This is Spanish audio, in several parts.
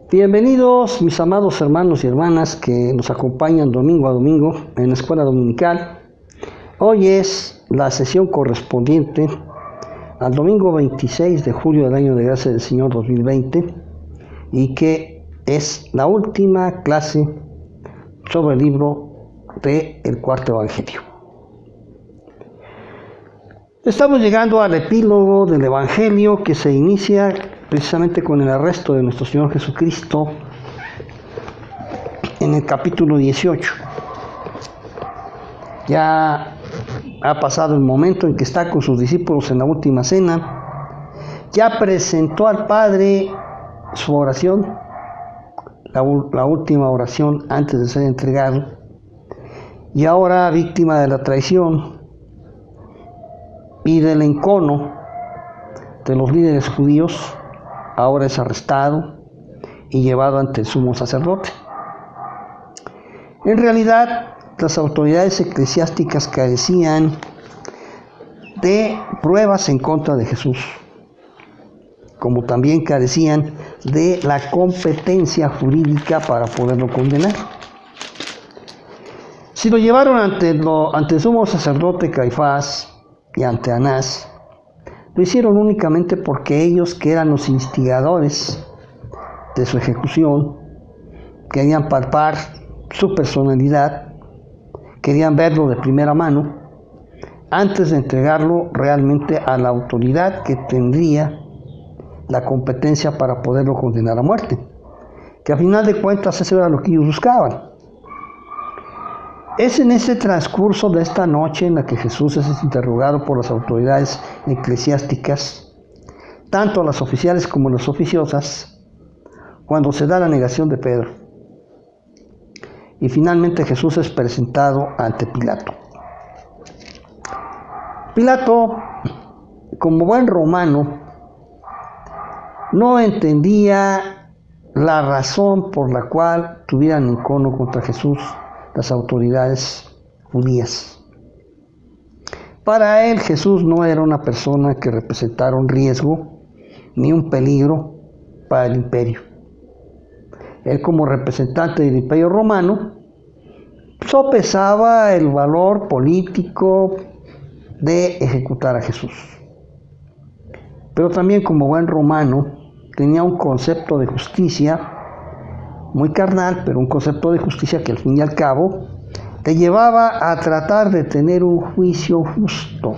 Bienvenidos mis amados hermanos y hermanas que nos acompañan domingo a domingo en la escuela dominical. Hoy es la sesión correspondiente al domingo 26 de julio del año de gracia del Señor 2020 y que es la última clase sobre el libro del cuarto evangelio. Estamos llegando al epílogo del evangelio que se inicia precisamente con el arresto de nuestro Señor Jesucristo en el capítulo 18. Ya ha pasado el momento en que está con sus discípulos en la última cena. Ya presentó al Padre su oración, la última oración antes de ser entregado. Y ahora, víctima de la traición y del encono de los líderes judíos, ahora es arrestado y llevado ante el sumo sacerdote. En realidad, las autoridades eclesiásticas carecían de pruebas en contra de Jesús, como también carecían de la competencia jurídica para poderlo condenar. Si lo llevaron ante el sumo sacerdote Caifás y ante Anás, lo hicieron únicamente porque ellos, que eran los instigadores de su ejecución, querían palpar su personalidad, querían verlo de primera mano, antes de entregarlo realmente a la autoridad que tendría la competencia para poderlo condenar a muerte, que a final de cuentas eso era lo que ellos buscaban. Es en ese transcurso de esta noche en la que Jesús es interrogado por las autoridades eclesiásticas, tanto las oficiales como las oficiosas, cuando se da la negación de Pedro. Y finalmente Jesús es presentado ante Pilato. Pilato, como buen romano, no entendía la razón por la cual tuvieran encono contra Jesús las autoridades judías. Para él, Jesús no era una persona que representara un riesgo ni un peligro para el imperio. Él, como representante del imperio romano, sopesaba el valor político de ejecutar a Jesús. Pero también, como buen romano, tenía un concepto de justicia muy carnal, pero un concepto de justicia que al fin y al cabo te llevaba a tratar de tener un juicio justo.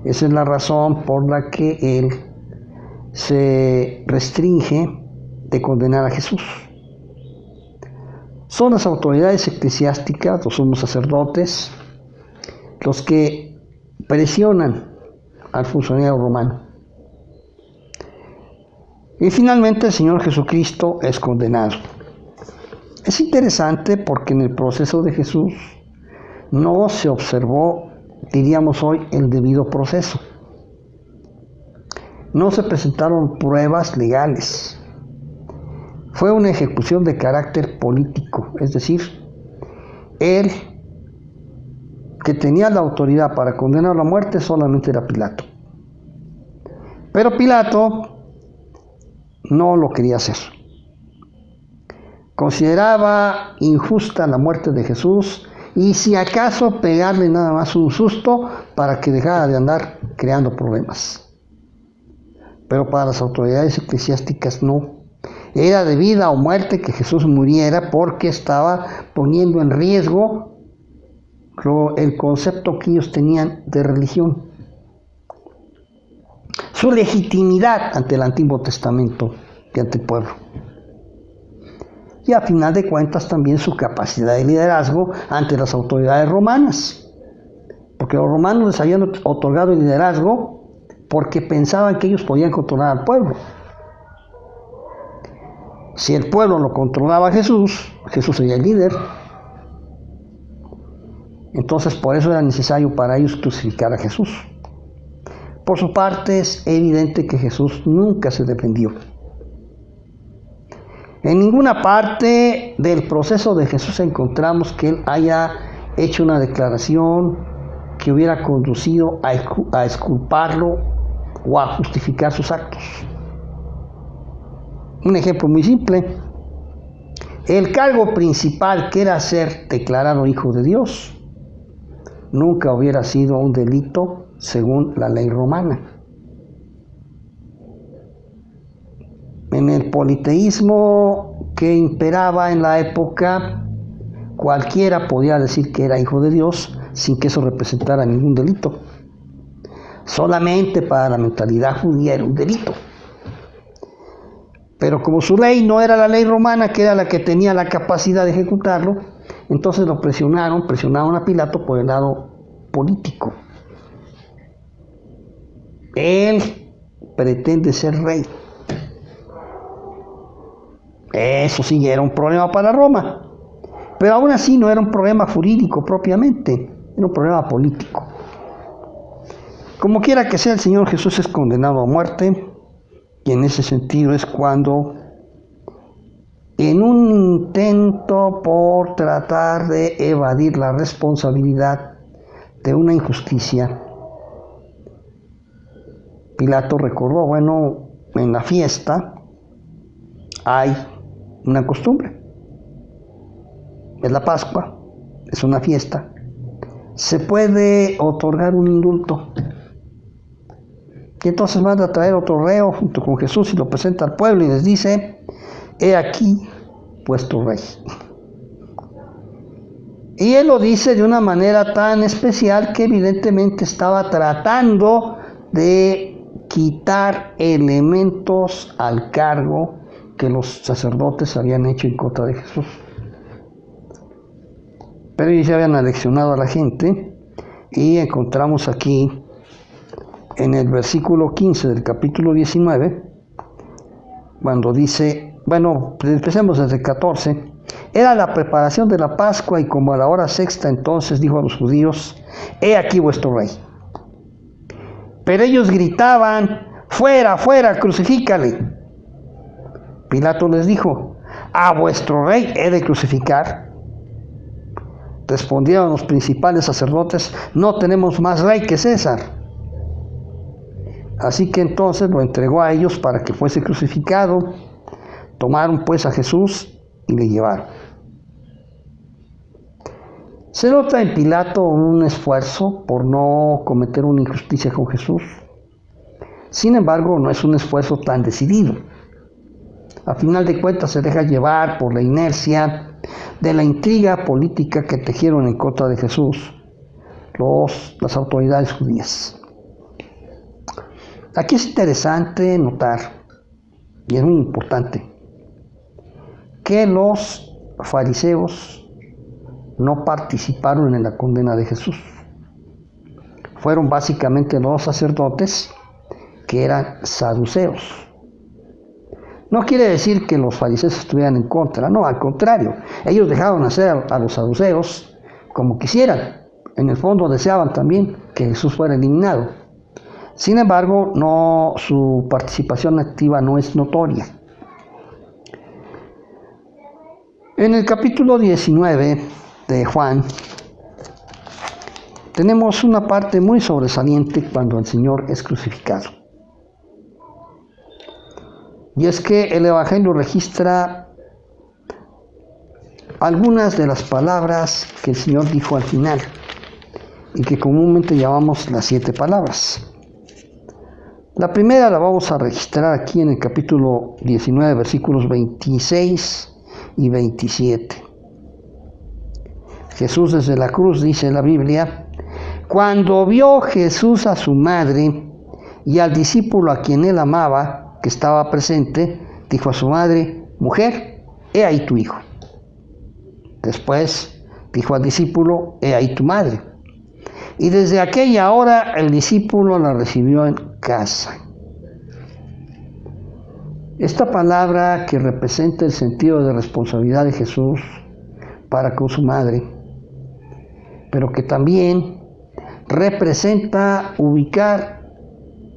Esa es la razón por la que él se restringe de condenar a Jesús. Son las autoridades eclesiásticas, los sumos sacerdotes, los que presionan al funcionario romano. Y finalmente el Señor Jesucristo es condenado. Es interesante porque en el proceso de Jesús no se observó, diríamos hoy, el debido proceso. No se presentaron pruebas legales. Fue una ejecución de carácter político, es decir, él que tenía la autoridad para condenar a muerte solamente era Pilato. Pero Pilato no lo quería hacer. Consideraba injusta la muerte de Jesús y si acaso pegarle nada más un susto para que dejara de andar creando problemas. Pero para las autoridades eclesiásticas no. Era de vida o muerte que Jesús muriera porque estaba poniendo en riesgo el concepto que ellos tenían de religión, su legitimidad ante el Antiguo Testamento y ante el pueblo. Y a final de cuentas también su capacidad de liderazgo ante las autoridades romanas. Porque los romanos les habían otorgado el liderazgo porque pensaban que ellos podían controlar al pueblo. Si el pueblo lo controlaba a Jesús, Jesús sería el líder. Entonces por eso era necesario para ellos crucificar a Jesús. Por su parte es evidente que Jesús nunca se defendió. En ninguna parte del proceso de Jesús encontramos que él haya hecho una declaración que hubiera conducido a exculparlo o a justificar sus actos. Un ejemplo muy simple. El cargo principal, que era ser declarado hijo de Dios, nunca hubiera sido un delito según la ley romana. En el politeísmo que imperaba en la época, cualquiera podía decir que era hijo de Dios sin que eso representara ningún delito. Solamente para la mentalidad judía era un delito. Pero como su ley no era la ley romana, que era la que tenía la capacidad de ejecutarlo, entonces lo presionaron a Pilato por el lado político. Él pretende ser rey. Eso sí era un problema para Roma. Pero aún así no era un problema jurídico propiamente, era un problema político. Como quiera que sea, el Señor Jesús es condenado a muerte, y en ese sentido es cuando, en un intento por tratar de evadir la responsabilidad de una injusticia, Pilato recordó, bueno, en la fiesta hay una costumbre. Es la Pascua, es una fiesta. Se puede otorgar un indulto. Y entonces manda a traer otro reo junto con Jesús y lo presenta al pueblo y les dice: he aquí vuestro rey. Y él lo dice de una manera tan especial que evidentemente estaba tratando de quitar elementos al cargo que los sacerdotes habían hecho en contra de Jesús. Pero ellos ya habían aleccionado a la gente, y encontramos aquí en el versículo 15 del capítulo 19, cuando dice, bueno, empecemos desde el 14, era la preparación de la Pascua, y como a la hora sexta, entonces dijo a los judíos: he aquí vuestro rey. Pero ellos gritaban: fuera, fuera, crucifícale. Pilato les dijo: ¿a vuestro rey he de crucificar? Respondieron los principales sacerdotes: no tenemos más rey que César. Así que entonces lo entregó a ellos para que fuese crucificado. Tomaron pues a Jesús y le llevaron. Se nota en Pilato un esfuerzo por no cometer una injusticia con Jesús. Sin embargo, no es un esfuerzo tan decidido. A final de cuentas se deja llevar por la inercia de la intriga política que tejieron en contra de Jesús las autoridades judías. Aquí es interesante notar, y es muy importante, que los fariseos no participaron en la condena de Jesús. Fueron básicamente los sacerdotes, que eran saduceos. No quiere decir que los fariseos estuvieran en contra, no, al contrario, ellos dejaron hacer a los saduceos como quisieran. En el fondo deseaban también que Jesús fuera eliminado. Sin embargo, su participación activa no es notoria. En el capítulo 19 de Juan, tenemos una parte muy sobresaliente cuando el Señor es crucificado. Y es que el Evangelio registra algunas de las palabras que el Señor dijo al final, y que comúnmente llamamos las 7 palabras. La primera la vamos a registrar aquí en el capítulo 19, versículos 26 y 27. Jesús desde la cruz, dice la Biblia: cuando vio Jesús a su madre y al discípulo a quien él amaba, que estaba presente, dijo a su madre: mujer, he ahí tu hijo. Después dijo al discípulo: he ahí tu madre. Y desde aquella hora el discípulo la recibió en casa. Esta palabra, que representa el sentido de responsabilidad de Jesús para con su madre, pero que también representa ubicar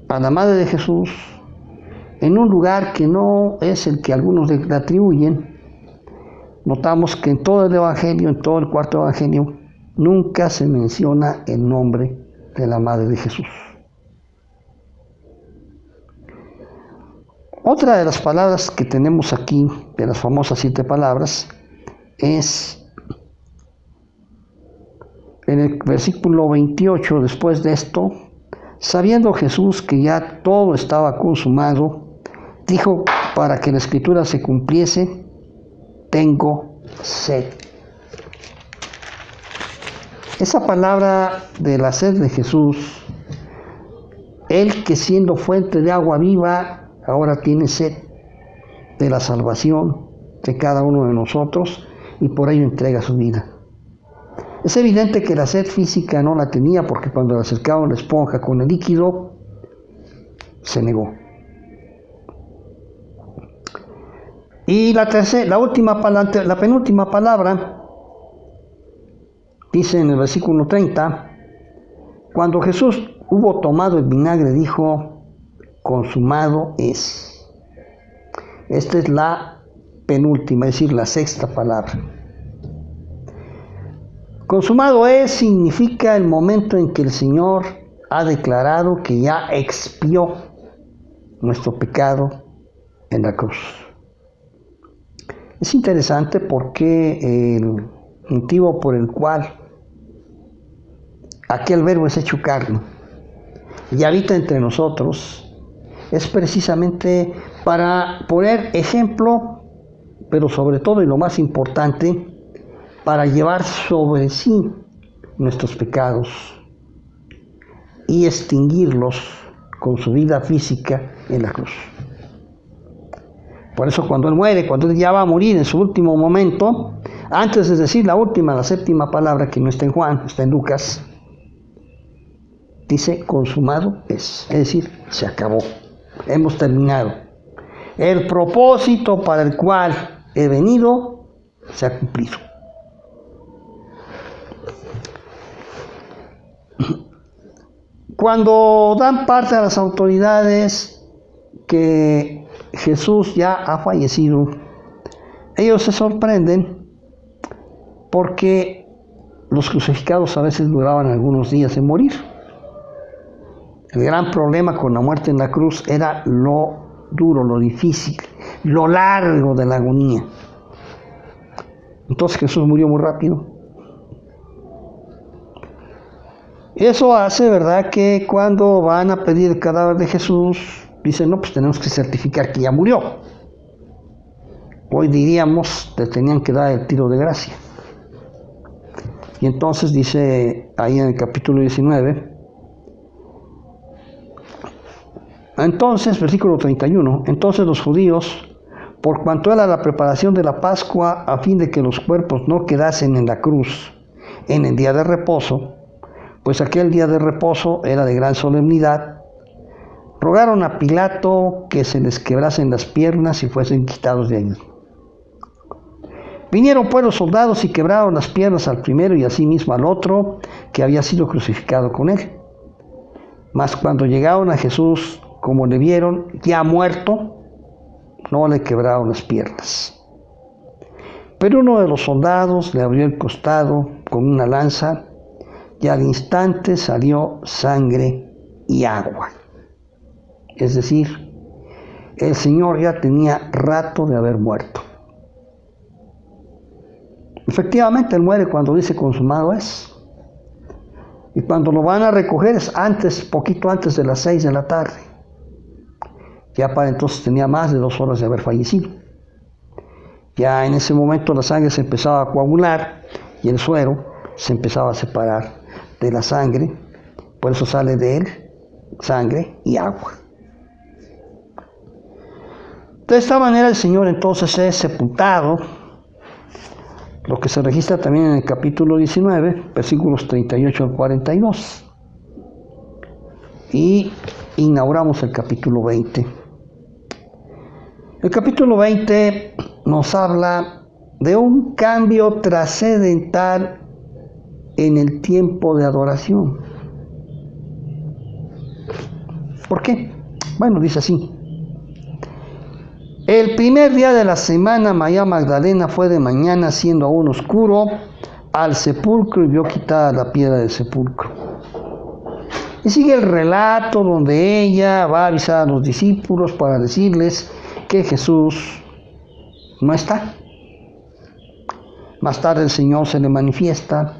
a la madre de Jesús en un lugar que no es el que algunos le atribuyen. Notamos que en todo el Evangelio, en todo el cuarto Evangelio, nunca se menciona el nombre de la madre de Jesús. Otra de las palabras que tenemos aquí, de las famosas 7 palabras, es en el versículo 28, después de esto, sabiendo Jesús que ya todo estaba consumado, dijo para que la escritura se cumpliese: tengo sed. Esa palabra de la sed de Jesús, Él que siendo fuente de agua viva, ahora tiene sed de la salvación de cada uno de nosotros y por ello entrega su vida. Es evidente que la sed física no la tenía, porque cuando le acercaban la esponja con el líquido, se negó. Y la penúltima palabra, dice en el versículo 30, cuando Jesús hubo tomado el vinagre, dijo: consumado es. Esta es la penúltima, es decir, la 6ª palabra. Consumado es significa el momento en que el Señor ha declarado que ya expió nuestro pecado en la cruz. Es interesante porque el motivo por el cual aquel verbo es hecho carne y habita entre nosotros es precisamente para poner ejemplo, pero sobre todo y lo más importante, para llevar sobre sí nuestros pecados y extinguirlos con su vida física en la cruz. Por eso cuando Él muere, cuando Él ya va a morir en su último momento, antes de decir la 7ª palabra, que no está en Juan, está en Lucas, dice: consumado es decir, se acabó, hemos terminado. El propósito para el cual he venido se ha cumplido. Cuando dan parte a las autoridades que Jesús ya ha fallecido, ellos se sorprenden porque los crucificados a veces duraban algunos días en morir. El gran problema con la muerte en la cruz era lo duro, lo difícil, lo largo de la agonía. Entonces Jesús murió muy rápido. Eso hace, ¿verdad?, que cuando van a pedir el cadáver de Jesús, dicen: no, pues tenemos que certificar que ya murió. Hoy diríamos, le tenían que dar el tiro de gracia. Y entonces dice ahí en el capítulo 19, entonces, versículo 31, entonces los judíos, por cuanto era la preparación de la Pascua, a fin de que los cuerpos no quedasen en la cruz en el día de reposo, pues aquel día de reposo era de gran solemnidad, rogaron a Pilato que se les quebrasen las piernas y fuesen quitados de allí. Vinieron pues los soldados y quebraron las piernas al primero y asimismo al otro que había sido crucificado con él. Mas cuando llegaron a Jesús, como le vieron ya muerto, no le quebraron las piernas. Pero uno de los soldados le abrió el costado con una lanza, y al instante salió sangre y agua. Es decir, el Señor ya tenía rato de haber muerto. Efectivamente, Él muere cuando dice: consumado es. Y cuando lo van a recoger es poquito antes de las 6 de la tarde. Ya para entonces tenía más de 2 horas de haber fallecido. Ya en ese momento la sangre se empezaba a coagular y el suero se empezaba a separar de la sangre. Por eso sale de él sangre y agua. De esta manera el Señor entonces es sepultado, lo que se registra también en el capítulo 19, versículos 38 al 42. Y inauguramos el capítulo 20. El capítulo 20 nos habla de un cambio trascendental en el tiempo de adoración. ¿Por qué? Bueno, dice así: el primer día de la semana, María Magdalena fue de mañana, siendo aún oscuro, al sepulcro y vio quitada la piedra del sepulcro. Y sigue el relato donde ella va a avisar a los discípulos para decirles que Jesús no está. Más tarde el Señor se le manifiesta.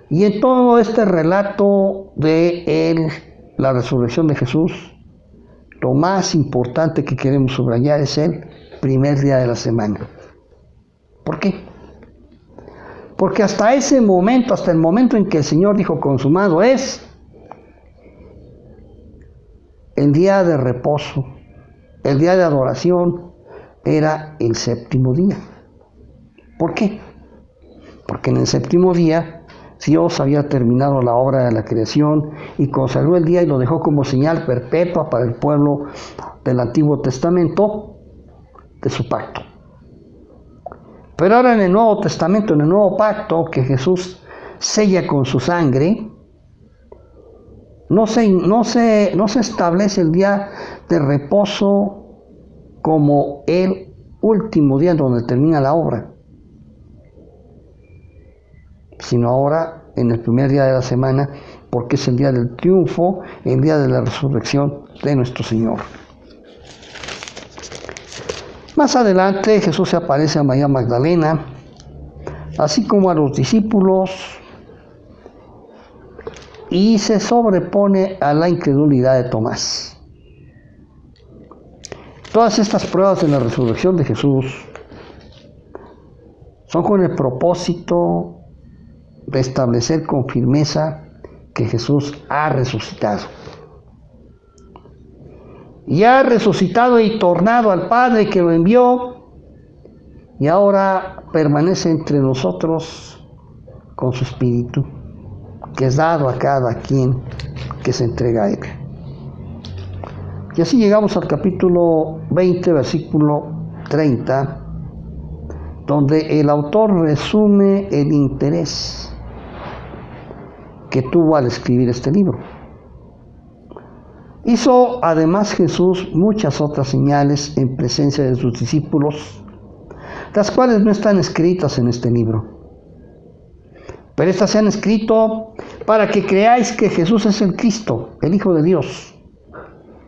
Y en todo este relato de la resurrección de Jesús, lo más importante que queremos subrayar es el primer día de la semana. ¿Por qué? Porque hasta ese momento, hasta el momento en que el Señor dijo consumado es, el día de reposo, el día de adoración, era el séptimo día. ¿Por qué? Porque en el séptimo día Dios había terminado la obra de la creación y consagró el día y lo dejó como señal perpetua para el pueblo del Antiguo Testamento de su pacto. Pero ahora en el Nuevo Testamento, en el Nuevo Pacto que Jesús sella con su sangre, no se establece el día de reposo como el último día donde termina la obra, sino ahora en el primer día de la semana, porque es el día del triunfo, el día de la resurrección de nuestro Señor. Más adelante Jesús se aparece a María Magdalena, así como a los discípulos, y se sobrepone a la incredulidad de Tomás. Todas estas pruebas de la resurrección de Jesús son con el propósito de establecer con firmeza que Jesús ha resucitado. Y ha resucitado y tornado al Padre que lo envió, y ahora permanece entre nosotros con su Espíritu, que es dado a cada quien que se entrega a Él. Y así llegamos al capítulo 20, versículo 30, donde el autor resume el interés que tuvo al escribir este libro. Hizo además Jesús muchas otras señales en presencia de sus discípulos, las cuales no están escritas en este libro. Pero estas se han escrito para que creáis que Jesús es el Cristo, el Hijo de Dios,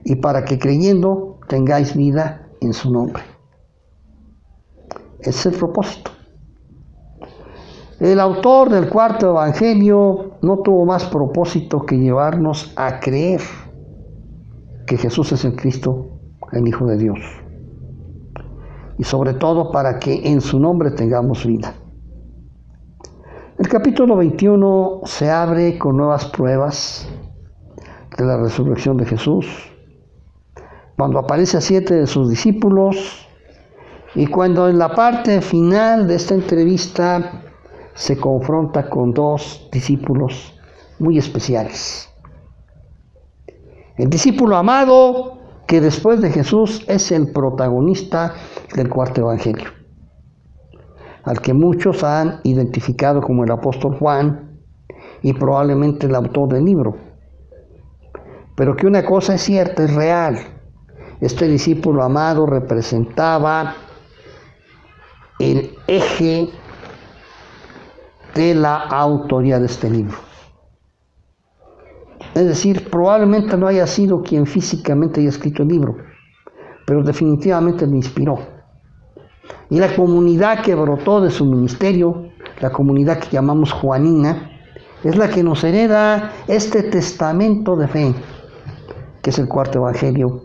y para que creyendo tengáis vida en su nombre. Ese es el propósito. El autor del cuarto evangelio no tuvo más propósito que llevarnos a creer que Jesús es el Cristo, el Hijo de Dios. Y sobre todo para que en su nombre tengamos vida. El capítulo 21 se abre con nuevas pruebas de la resurrección de Jesús, cuando aparece a 7 de sus discípulos y cuando en la parte final de esta entrevista se confronta con 2 discípulos muy especiales. El discípulo amado, que después de Jesús es el protagonista del cuarto evangelio, al que muchos han identificado como el apóstol Juan y probablemente el autor del libro. Pero que una cosa es cierta, es real. Este discípulo amado representaba el eje de la autoría de este libro. Es decir, probablemente no haya sido quien físicamente haya escrito el libro, pero definitivamente lo inspiró. Y la comunidad que brotó de su ministerio, la comunidad que llamamos juanina, es la que nos hereda este testamento de fe, que es el cuarto evangelio,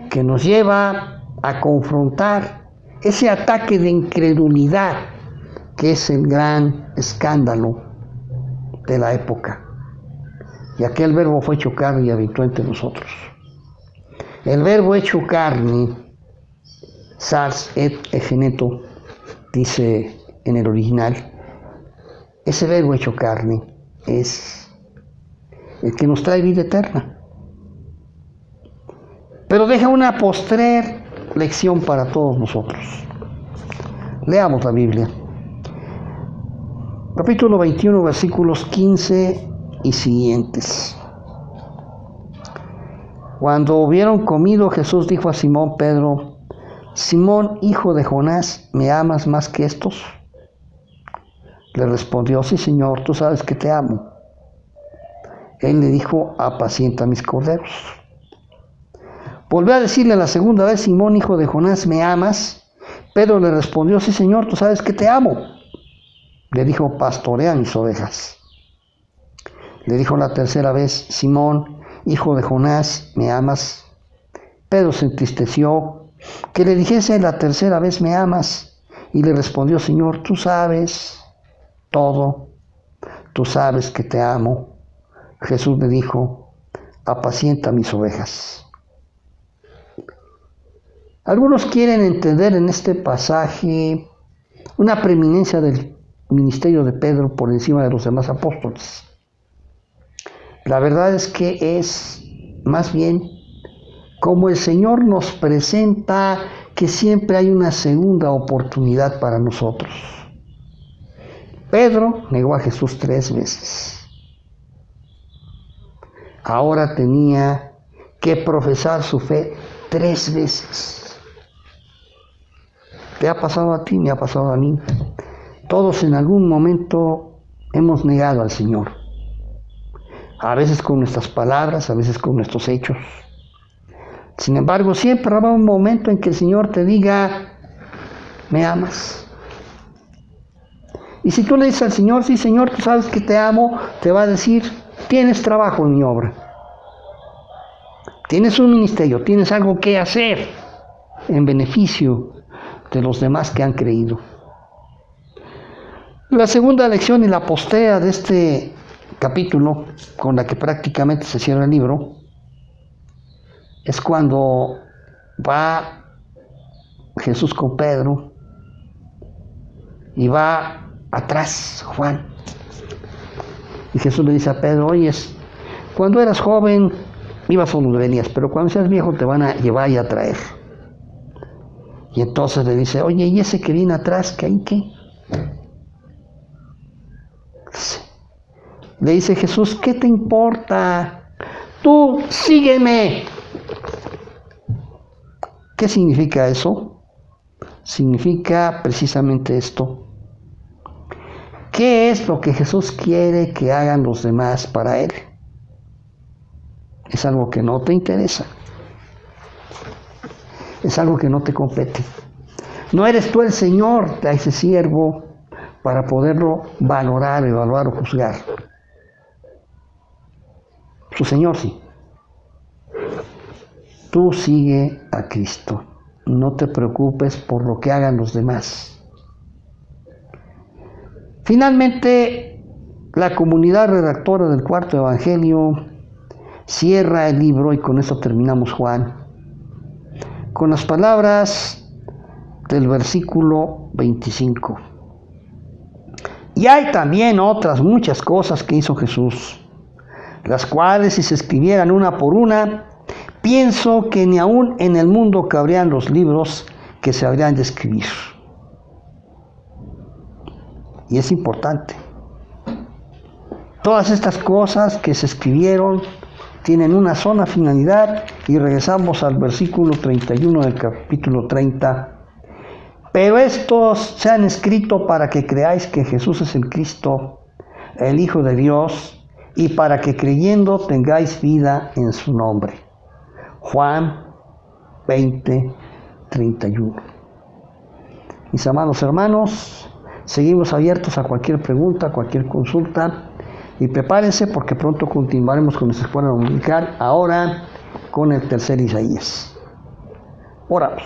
que nos lleva a confrontar ese ataque de incredulidad que es el gran escándalo de la época. Y aquel verbo fue hecho carne y habitó entre nosotros. El verbo hecho carne, sars et egeneto, dice en el original, ese verbo hecho carne es el que nos trae vida eterna. Pero deja una postrer lección para todos nosotros. Leamos la Biblia. Capítulo 21, versículos 15 y siguientes. Cuando hubieron comido, Jesús dijo a Simón Pedro: Simón, hijo de Jonás, ¿me amas más que estos? Le respondió: sí, Señor, tú sabes que te amo. Él le dijo: apacienta mis corderos. Volvió a decirle la segunda vez: Simón, hijo de Jonás, ¿me amas? Pedro le respondió: sí, Señor, tú sabes que te amo. Le dijo: pastorea mis ovejas. Le dijo la tercera vez: Simón, hijo de Jonás, ¿me amas? Pedro se entristeció que le dijese la tercera vez: ¿me amas? Y le respondió: Señor, tú sabes todo, tú sabes que te amo. Jesús le dijo: apacienta mis ovejas. Algunos quieren entender en este pasaje una preeminencia del ministerio de Pedro por encima de los demás apóstoles. La verdad es que es más bien como el Señor nos presenta que siempre hay una segunda oportunidad para nosotros. Pedro negó a Jesús 3 veces. Ahora tenía que profesar su fe 3 veces. ¿Te ha pasado a ti? Me ha pasado a mí. Todos en algún momento hemos negado al Señor. A veces con nuestras palabras, a veces con nuestros hechos. Sin embargo, siempre habrá un momento en que el Señor te diga: ¿me amas? Y si tú le dices al Señor: sí, Señor, tú sabes que te amo, te va a decir: tienes trabajo en mi obra. Tienes un ministerio, tienes algo que hacer en beneficio de los demás que han creído. La segunda lección y la postea de este capítulo, con la que prácticamente se cierra el libro, es cuando va Jesús con Pedro y va atrás Juan. Y Jesús le dice a Pedro: oyes, cuando eras joven ibas donde venías, pero cuando seas viejo te van a llevar y a traer. Y entonces le dice: oye, ¿y ese que viene atrás, qué hay qué? Le dice Jesús: ¿qué te importa? Tú sígueme. ¿Qué significa eso? Significa precisamente esto. ¿Qué es lo que Jesús quiere que hagan los demás para Él? Es algo que no te interesa. Es algo que no te compete. No eres tú el Señor de ese siervo para poderlo valorar, evaluar o juzgar. Su Señor sí. Tú sigue a Cristo. No te preocupes por lo que hagan los demás. Finalmente, la comunidad redactora del cuarto evangelio cierra el libro, y con esto terminamos Juan, con las palabras del versículo 25. Y hay también otras muchas cosas que hizo Jesús, las cuales, si se escribieran una por una, pienso que ni aún en el mundo cabrían los libros que se habrían de escribir. Y es importante. Todas estas cosas que se escribieron tienen una sola finalidad, y regresamos al versículo 31 del capítulo 30. Pero estos se han escrito para que creáis que Jesús es el Cristo, el Hijo de Dios, y para que creyendo tengáis vida en su nombre. Juan 20, 31. Mis amados hermanos, seguimos abiertos a cualquier pregunta, a cualquier consulta, y prepárense porque pronto continuaremos con nuestra escuela dominical, ahora con el tercer Isaías. Oramos.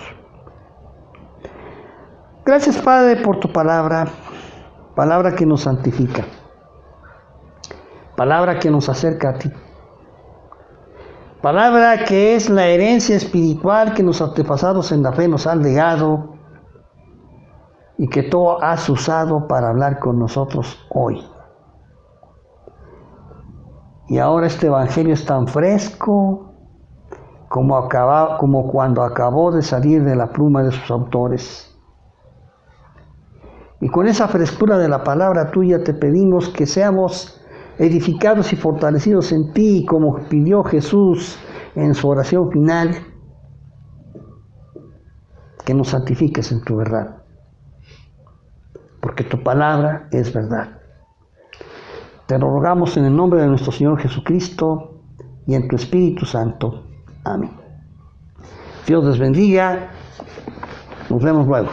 Gracias, Padre, por tu palabra, palabra que nos santifica, palabra que nos acerca a ti, palabra que es la herencia espiritual que nuestros antepasados en la fe nos han legado y que tú has usado para hablar con nosotros hoy. Y ahora este evangelio es tan fresco como cuando acabó de salir de la pluma de sus autores. Y con esa frescura de la palabra tuya te pedimos que seamos edificados y fortalecidos en ti, como pidió Jesús en su oración final, que nos santifiques en tu verdad, porque tu palabra es verdad. Te lo rogamos en el nombre de nuestro Señor Jesucristo y en tu Espíritu Santo. Amén. Dios les bendiga. Nos vemos luego.